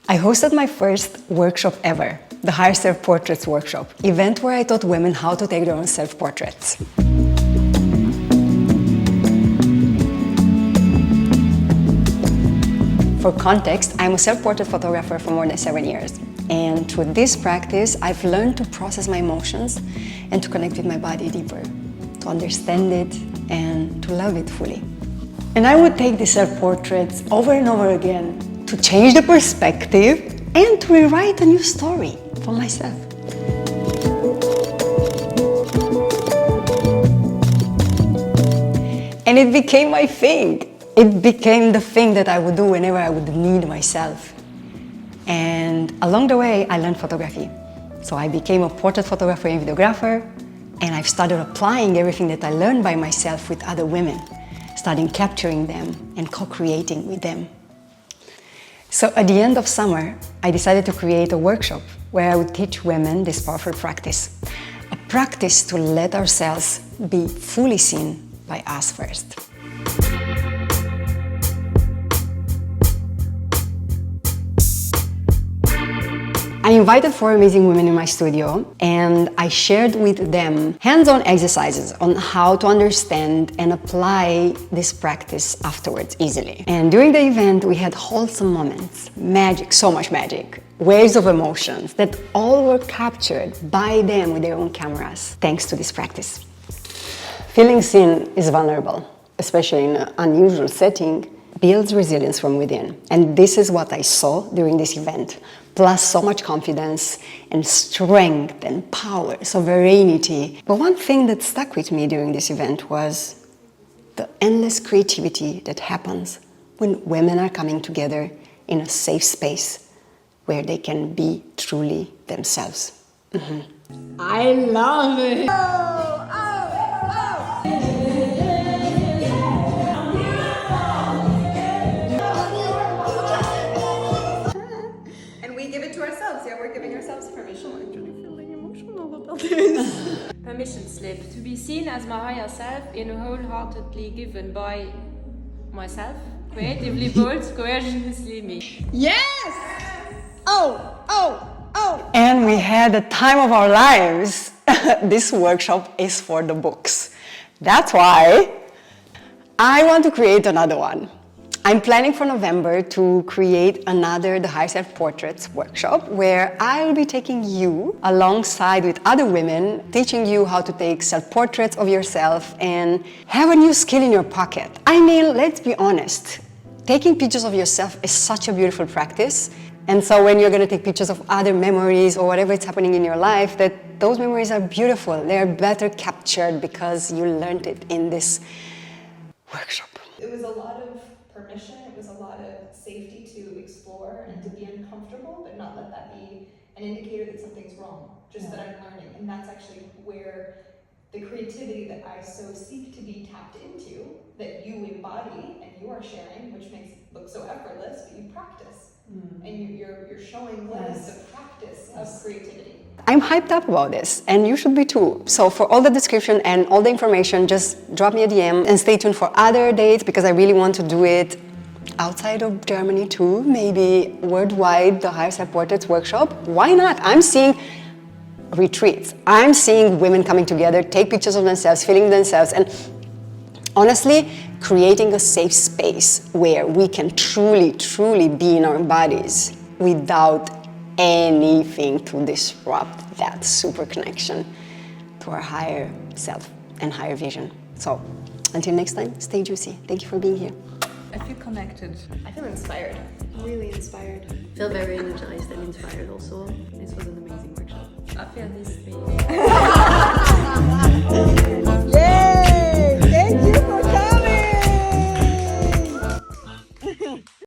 I hosted my first workshop ever, the Higher Self-Portraits workshop, event where I taught women how to take their own self-portraits. For context, I'm a self-portrait photographer for more than 7 years. And through this practice, I've learned to process my emotions and to connect with my body deeper, to understand it and to love it fully. And I would take these self-portraits over and over again to change the perspective and to rewrite a new story for myself. And it became my thing. It became the thing that I would do whenever I would need myself. And along the way, I learned photography. So I became a portrait photographer and videographer, and I've started applying everything that I learned by myself with other women, starting capturing them and co-creating with them. So at the end of summer, I decided to create a workshop where I would teach women this powerful practice. A practice to let ourselves be fully seen by us first. I invited 4 amazing women in my studio and I shared with them hands-on exercises on how to understand and apply this practice afterwards easily. And during the event we had wholesome moments, magic, so much magic, waves of emotions that all were captured by them with their own cameras thanks to this practice. Feeling seen is vulnerable, especially in an unusual setting, builds resilience from within. And this is what I saw during this event. Plus so much confidence and strength and power, sovereignty. But one thing that stuck with me during this event was the endless creativity that happens when women are coming together in a safe space where they can be truly themselves. I love it! We're giving ourselves permission. I'm actually feeling emotional about this. Permission slip. To be seen as my higher self in wholeheartedly given by myself. Creatively bold, courageously me. Yes! Oh! And we had the time of our lives. This workshop is for the books. That's why I want to create another one. I'm planning for November to create another The Higher Self-Portraits workshop where I will be taking you alongside with other women, teaching you how to take self-portraits of yourself and have a new skill in your pocket. I mean, let's be honest, taking pictures of yourself is such a beautiful practice. And so when you're going to take pictures of other memories or whatever is happening in your life, that those memories are beautiful. They are better captured because you learned it in this workshop. It was a lot of permission, it was a lot of safety to explore and to be uncomfortable, but not let that be an indicator that something's wrong, just that I'm learning. And that's actually where the creativity that I so seek to be tapped into, that you embody and you are sharing, which makes it look so effortless, but you practice. And you're showing what is the practice of creativity. I'm hyped up about this, and you should be too. So for all the description and all the information, just drop me a DM and stay tuned for other dates because I really want to do it outside of Germany too, maybe worldwide, the Higher Self-Portraits workshop. Why not? I'm seeing retreats. I'm seeing women coming together, take pictures of themselves, feeling themselves, and honestly, creating a safe space where we can truly be in our bodies without anything to disrupt that super connection to our higher self and higher vision. So, until next time, stay juicy. Thank you for being here. I feel connected. I feel inspired. Really inspired. I feel very energized and inspired also. This was an amazing workshop. I feel this way.